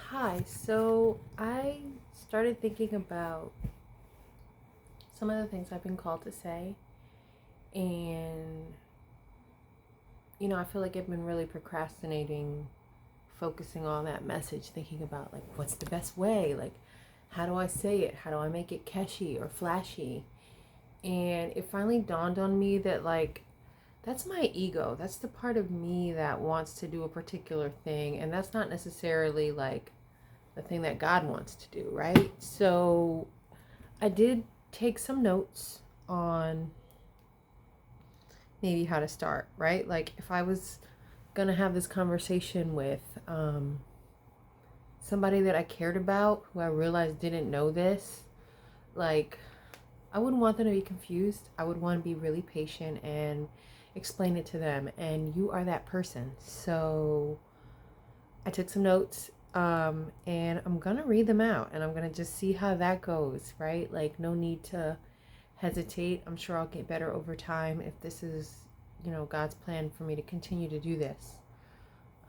Hi, so I started thinking about some of the things I've been called to say, and I feel like I've been really procrastinating, focusing on that message, thinking about like what's the best way, like how do I say it, how do I make it catchy or flashy, and it finally dawned on me that like that's my ego. That's the part of me that wants to do a particular thing, and that's not necessarily like the thing that God wants to do, right? So I did take some notes on maybe how to start, right? Like if I was gonna have this conversation with somebody that I cared about who I realized didn't know this, like I wouldn't want them to be confused. I would want to be really patient and explain it to them. And you are that person. So I took some notes and I'm gonna read them out and I'm gonna just see how that goes, right? Like no need to hesitate. I'm sure I'll get better over time if this is, God's plan for me to continue to do this.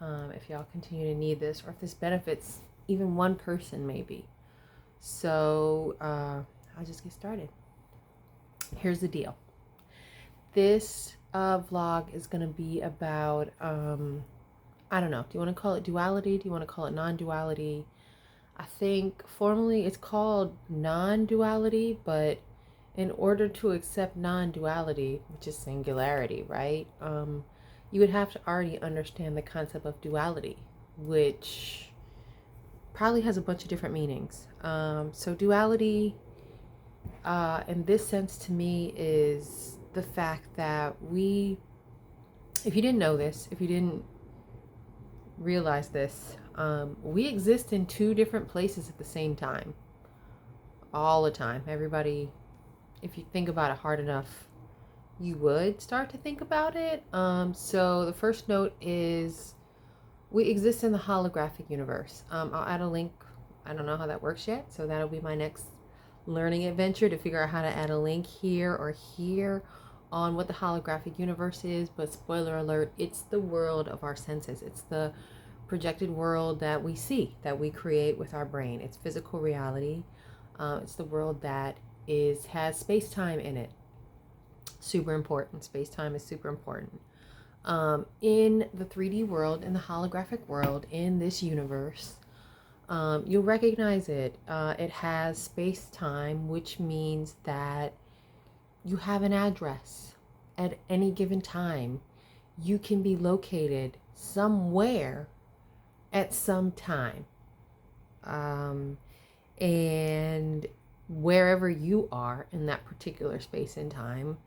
If y'all continue to need this, or if this benefits even one person, maybe. So I'll just get started. Here's the deal. This vlog is going to be about, I don't know, do you want to call it duality? Do you want to call it non duality? I think formally it's called non duality, but in order to accept non-duality, which is singularity, right? You would have to already understand the concept of duality, which probably has a bunch of different meanings. So duality, in this sense, to me, is the fact that if you didn't know this, if you didn't realize this, we exist in two different places at the same time, all the time. Everybody, if you think about it hard enough, you would start to think about it. So the first note is we exist in the holographic universe. I'll add a link. I don't know how that works yet, so that'll be my next learning adventure to figure out how to add a link here or here on what the holographic universe is. But spoiler alert, it's the world of our senses. It's the projected world that we see, that we create with our brain. It's physical reality. It's the world that has space-time in it. Super important. Space-time is super important. In the 3D world, in the holographic world, in this universe, you'll recognize it. It has space-time, which means that you have an address at any given time. You can be located somewhere at some time. And wherever you are in that particular space and time,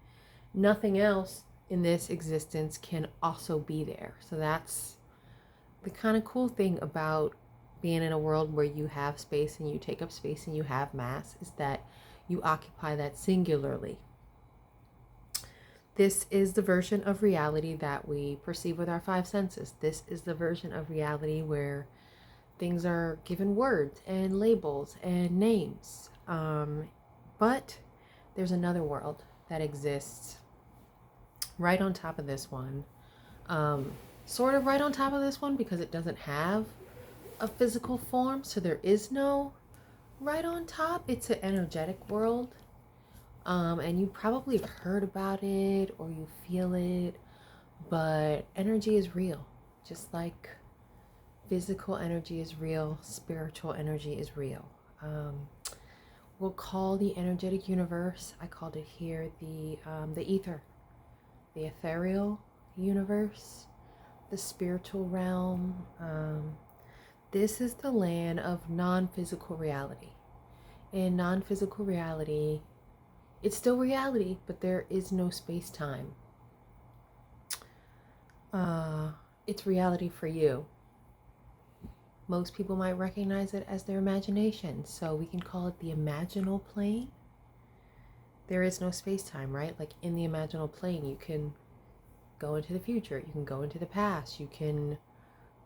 nothing else in this existence can also be there. So that's the kind of cool thing about being in a world where you have space and you take up space and you have mass, is that you occupy that singularly. This is the version of reality that we perceive with our five senses. This is the version of reality where things are given words and labels and names. But there's another world that exists right on top of this one. Sort of right on top of this one because it doesn't have a physical form. So there is no right on top. It's an energetic world. And you probably have heard about it or you feel it. But energy is real. Just like physical energy is real, spiritual energy is real. We'll call the energetic universe, I called it here, the ether, the ethereal universe, the spiritual realm. This is the land of non-physical reality. In non-physical reality, it's still reality, but there is no space-time. It's reality for you. Most people might recognize it as their imagination, so we can call it the imaginal plane. There is no space-time, right? Like in the imaginal plane, you can go into the future, you can go into the past, you can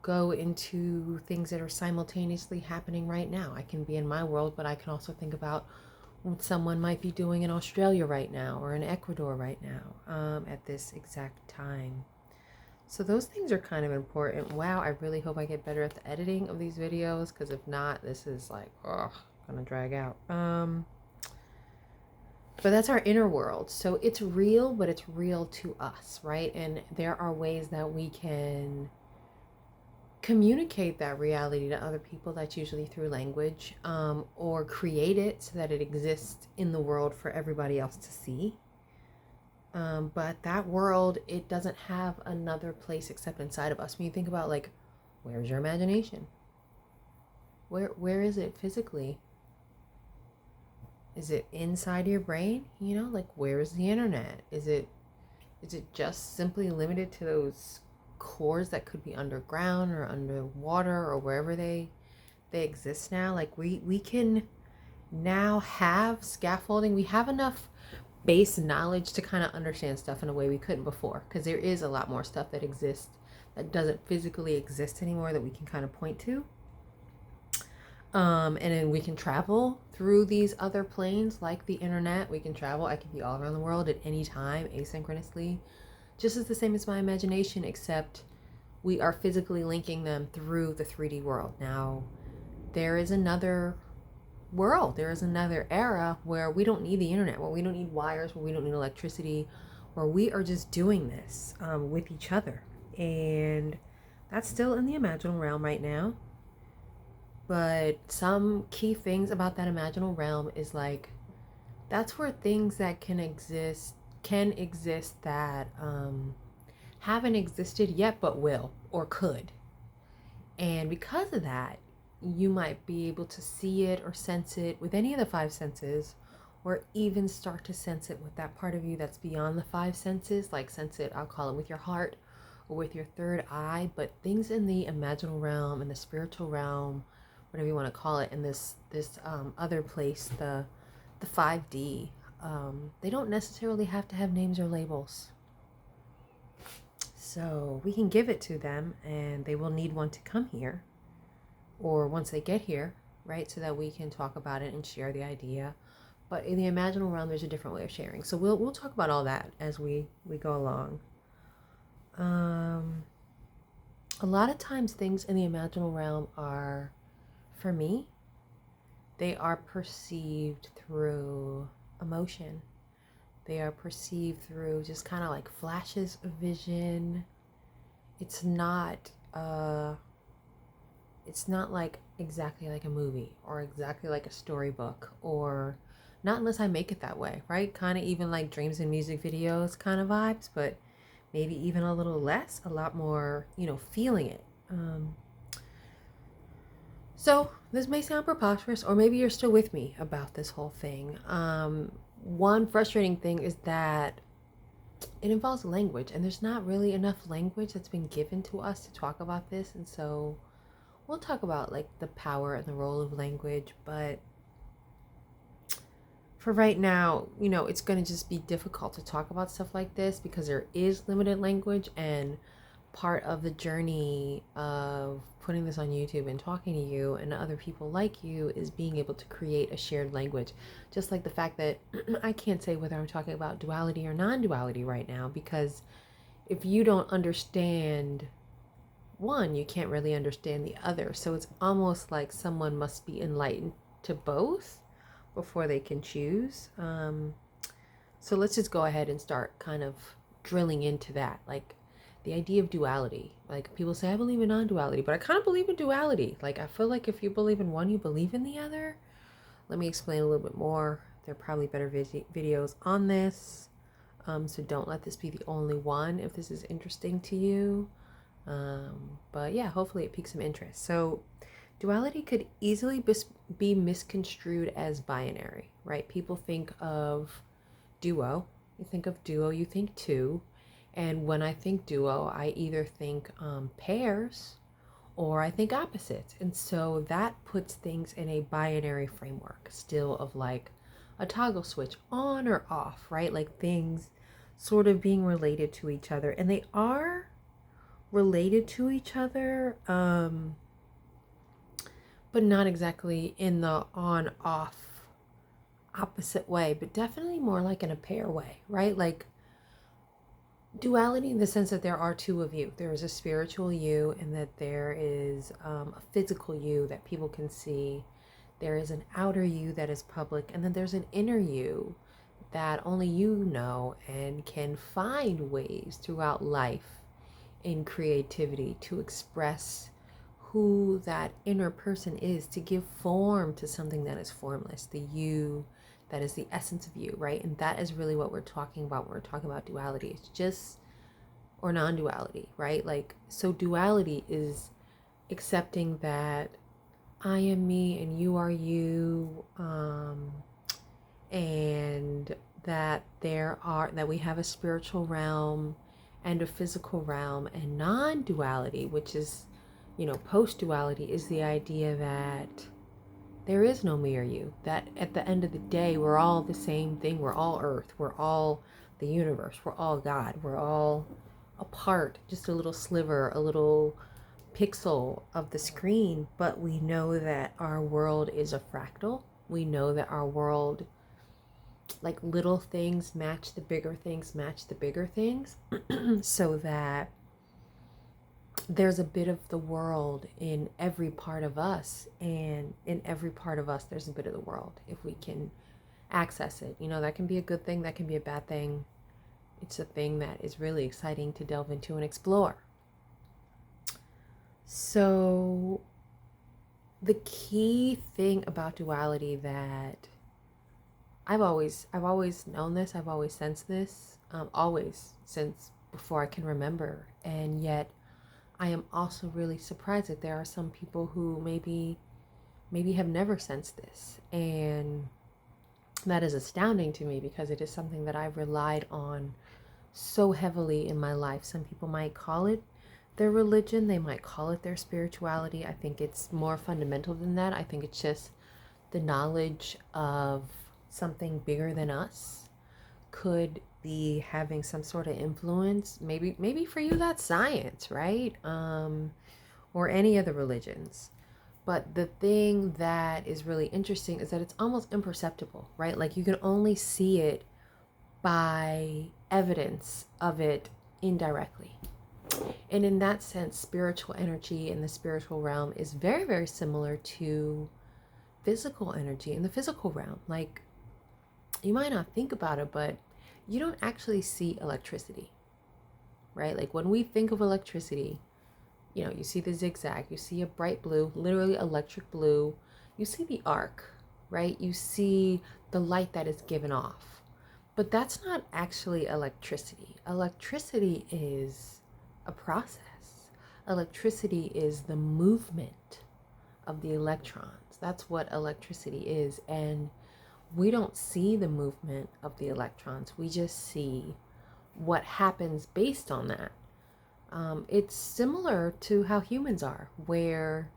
go into things that are simultaneously happening right now. I can be in my world, but I can also think about what someone might be doing in Australia right now or in Ecuador right now at this exact time. So those things are kind of important. Wow, I really hope I get better at the editing of these videos, because if not, this is like, oh, gonna drag out. But that's our inner world. So it's real, but it's real to us, right? And there are ways that we can communicate that reality to other people. That's usually through language, or create it so that it exists in the world for everybody else to see. But that world, it doesn't have another place except inside of us. When you think about, like, where's your imagination? Where is it physically? Is it inside your brain? You know, like, where is the internet? Is it just simply limited to those cores that could be underground or underwater or wherever they exist now? Like, we can now have scaffolding. We have enough base knowledge to kind of understand stuff in a way we couldn't before, because there is a lot more stuff that exists that doesn't physically exist anymore that we can kind of point to. And then we can travel through these other planes like the internet. We can travel. I can be all around the world at any time, asynchronously, just as the same as my imagination, except we are physically linking them through the 3D world. Now, there is another world. There is another era where we don't need the internet, where we don't need wires, where we don't need electricity, where we are just doing this with each other. And that's still in the imaginal realm right now. But some key things about that imaginal realm is, like, that's where things that can exist that haven't existed yet but will or could. And because of that, you might be able to see it or sense it with any of the five senses, or even start to sense it with that part of you that's beyond the five senses. Like, sense it, I'll call it, with your heart or with your third eye. But things in the imaginal realm and the spiritual realm, whatever you want to call it, in this other place, the 5D, they don't necessarily have to have names or labels. So we can give it to them, and they will need one to come here, or once they get here, right? So that we can talk about it and share the idea. But in the imaginal realm, there's a different way of sharing. So we'll talk about all that as we go along. A lot of times things in the imaginal realm are, for me, they are perceived through emotion. They are perceived through just kind of like flashes of vision. It's not like exactly like a movie or exactly like a storybook, or not unless I make it that way, right? Kind of even like dreams and music videos kind of vibes, but maybe even a little less, a lot more, feeling it. So this may sound preposterous, or maybe you're still with me about this whole thing. One frustrating thing is that it involves language, and there's not really enough language that's been given to us to talk about this. And so we'll talk about, like, the power and the role of language, but for right now, it's going to just be difficult to talk about stuff like this because there is limited language. And part of the journey of putting this on YouTube and talking to you and other people like you is being able to create a shared language. Just like the fact that I can't say whether I'm talking about duality or non-duality right now, because if you don't understand one, you can't really understand the other. So it's almost like someone must be enlightened to both before they can choose. So let's just go ahead and start kind of drilling into that. Like, the idea of duality. Like, people say, I believe in non-duality, but I kind of believe in duality. Like, I feel like if you believe in one, you believe in the other. Let me explain a little bit more. There are probably better videos on this. So don't let this be the only one if this is interesting to you. But yeah, hopefully it piques some interest. So duality could easily be misconstrued as binary, right? People think of duo. You think of duo, you think two. And when I think duo, I either think pairs or I think opposites. And so that puts things in a binary framework still of like a toggle switch on or off, right? Like things sort of being related to each other. And they are related to each other, but not exactly in the on-off opposite way, but definitely more like in a pair way, right? Like, Duality in the sense that there are two of you. There is a spiritual you, and that there is a physical you that people can see. There is an outer you that is public, and then there's an inner you that only you know and can find ways throughout life in creativity to express who that inner person is, to give form to something that is formless, the you that is the essence of you, right? And that is really what we're talking about when we're talking about duality. It's just, or non-duality, right? Like, so duality is accepting that I am me and you are you, and that we have a spiritual realm and a physical realm. And non-duality, which is, post-duality, is the idea that there is no me or you, that at the end of the day we're all the same thing. We're all earth, we're all the universe, we're all God, we're all a part, just a little sliver, a little pixel of the screen. But we know that our world is a fractal. We know that our world, like, little things match the bigger things, so that there's a bit of the world in every part of us, and in every part of us there's a bit of the world if we can access it. That can be a good thing, that can be a bad thing. It's a thing that is really exciting to delve into and explore. So the key thing about duality that I've always known this, I've always sensed this, always, since before I can remember. And yet I am also really surprised that there are some people who maybe have never sensed this. And that is astounding to me, because it is something that I've relied on so heavily in my life. Some people might call it their religion, they might call it their spirituality. I think it's more fundamental than that. I think it's just the knowledge of something bigger than us could be having some sort of influence. Maybe for you that's science, right? Or any of the religions. But the thing that is really interesting is that it's almost imperceptible, right? Like, you can only see it by evidence of it indirectly. And in that sense, spiritual energy in the spiritual realm is very, very similar to physical energy in the physical realm. Like, you might not think about it, but you don't actually see electricity, right? Like, when we think of electricity, you see the zigzag, you see a bright blue, literally electric blue, you see the arc, right? You see the light that is given off. But that's not actually electricity. Electricity is a process. Electricity is the movement of the electrons. That's what electricity is. And we don't see the movement of the electrons. We just see what happens based on that. It's similar to how humans are, where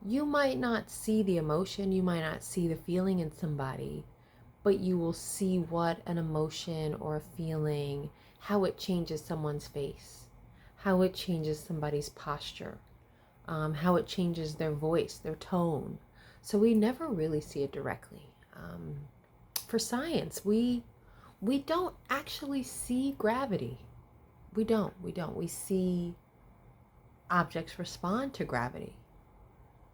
you might not see the emotion, you might not see the feeling in somebody, but you will see what an emotion or a feeling, how it changes someone's face, how it changes somebody's posture, how it changes their voice, their tone. So we never really see it directly. For science, we don't actually see gravity. We don't. We see objects respond to gravity.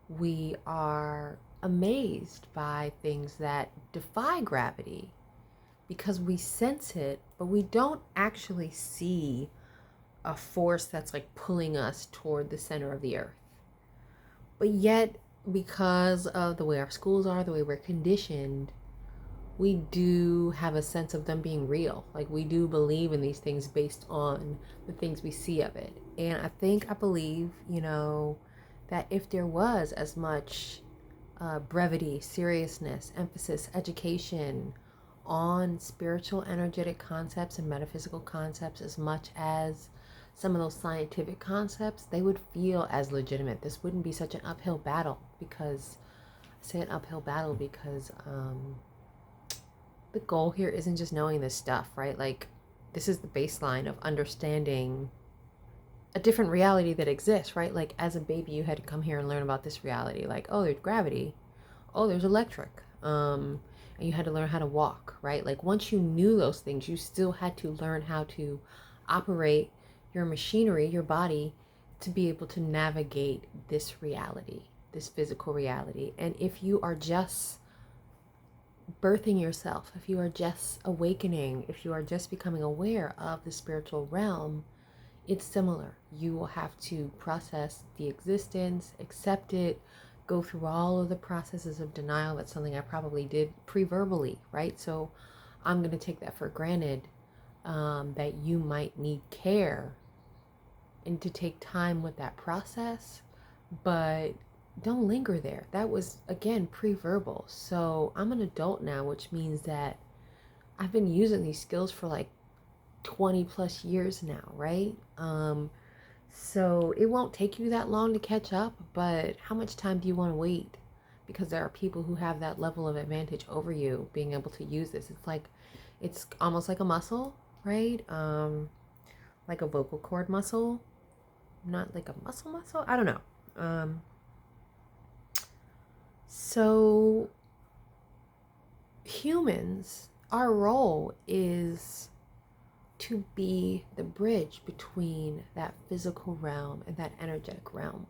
We are amazed by things that defy gravity because we sense it, but we don't actually see a force that's like pulling us toward the center of the earth. But yet, because of the way our schools are, the way we're conditioned, we do have a sense of them being real. Like, we do believe in these things based on the things we see of it. And I believe, that if there was as much brevity, seriousness, emphasis, education on spiritual, energetic concepts and metaphysical concepts, as much as some of those scientific concepts, they would feel as legitimate. This wouldn't be such an uphill battle, because I say an uphill battle because the goal here isn't just knowing this stuff, right? Like, this is the baseline of understanding a different reality that exists, right? Like, as a baby, you had to come here and learn about this reality. Like, oh, there's gravity. Oh, there's electric. And you had to learn how to walk, right? Like, once you knew those things, you still had to learn how to operate your machinery, your body, to be able to navigate this reality, this physical reality. And if you are just birthing yourself, if you are just awakening, if you are just becoming aware of the spiritual realm, it's similar. You will have to process the existence, accept it, go through all of the processes of denial. That's something I probably did pre-verbally, right? So I'm going to take that for granted, that you might need care and to take time with that process, but don't linger there. That was, again, pre-verbal. So I'm an adult now, which means that I've been using these skills for like 20 plus years now, right? So it won't take you that long to catch up, but how much time do you want to wait? Because there are people who have that level of advantage over you being able to use this. It's almost like a muscle, right? Like a vocal cord muscle, not like a muscle. I don't know. So humans, our role is to be the bridge between that physical realm and that energetic realm.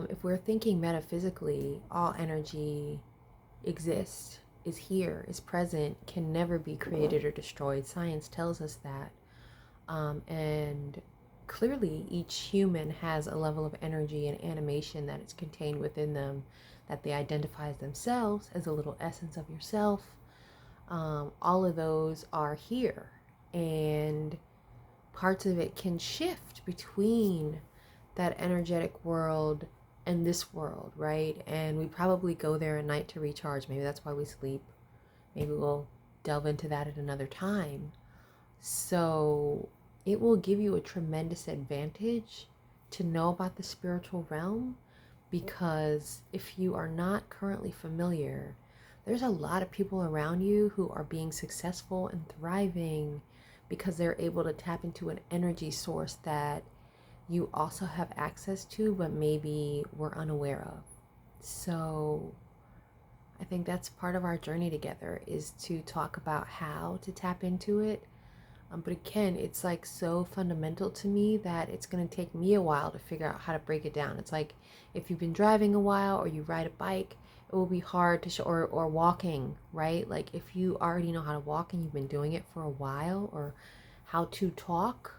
If we're thinking metaphysically, all energy exists, is here, is present, can never be created or destroyed. Science tells us that. And clearly each human has a level of energy and animation that is contained within them, that they identify as themselves, as a little essence of yourself. All of those are here, and parts of it can shift between that energetic world and this world, right? And we probably go there at night to recharge. Maybe that's why we sleep. Maybe we'll delve into that at another time. So it will give you a tremendous advantage to know about the spiritual realm, because if you are not currently familiar, there's a lot of people around you who are being successful and thriving because they're able to tap into an energy source that you also have access to, but maybe we're unaware of. So I think that's part of our journey together, is to talk about how to tap into it. But again, it's like so fundamental to me that it's going to take me a while to figure out how to break it down. It's like if you've been driving a while or you ride a bike, it will be hard to show, or walking, right? Like if you already know how to walk and you've been doing it for a while, or how to talk,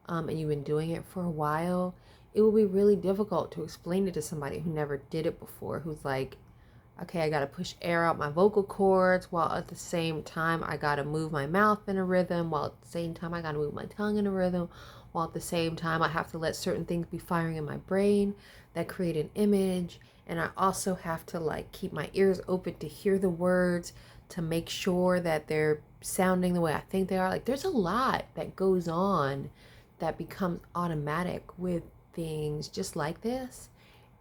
and you've been doing it for a while, it will be really difficult to explain it to somebody who never did it before, who's like, okay, I got to push air out my vocal cords, while at the same time I got to move my mouth in a rhythm, while at the same time I got to move my tongue in a rhythm, while at the same time I have to let certain things be firing in my brain that create an image. And I also have to like keep my ears open to hear the words, to make sure that they're sounding the way I think they are. Like there's a lot that goes on that becomes automatic with things just like this.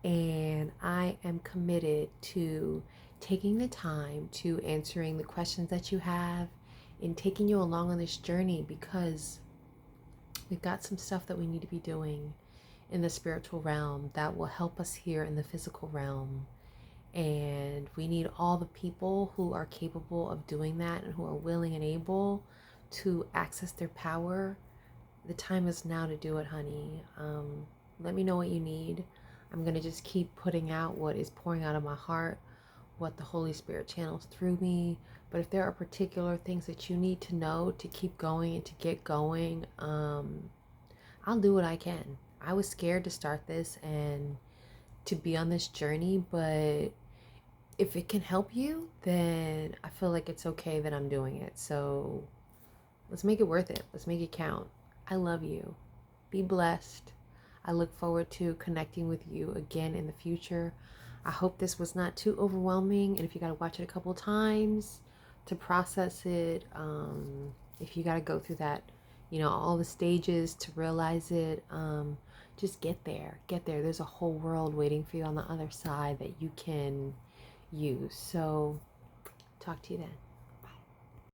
And I am committed to taking the time to answering the questions that you have and taking you along on this journey, because we've got some stuff that we need to be doing in the spiritual realm that will help us here in the physical realm. And we need all the people who are capable of doing that and who are willing and able to access their power. The time is now to do it, honey. Let me know what you need. I'm going to just keep putting out what is pouring out of my heart, what the Holy Spirit channels through me. But if there are particular things that you need to know to keep going and to get going, I'll do what I can. I was scared to start this and to be on this journey, but if it can help you, then I feel like it's okay that I'm doing it. So let's make it worth it. Let's make it count. I love you. Be blessed. I look forward to connecting with you again in the future. I hope this was not too overwhelming. And if you got to watch it a couple times to process it, if you got to go through that, all the stages to realize it, just get there. There's a whole world waiting for you on the other side that you can use. So talk to you then.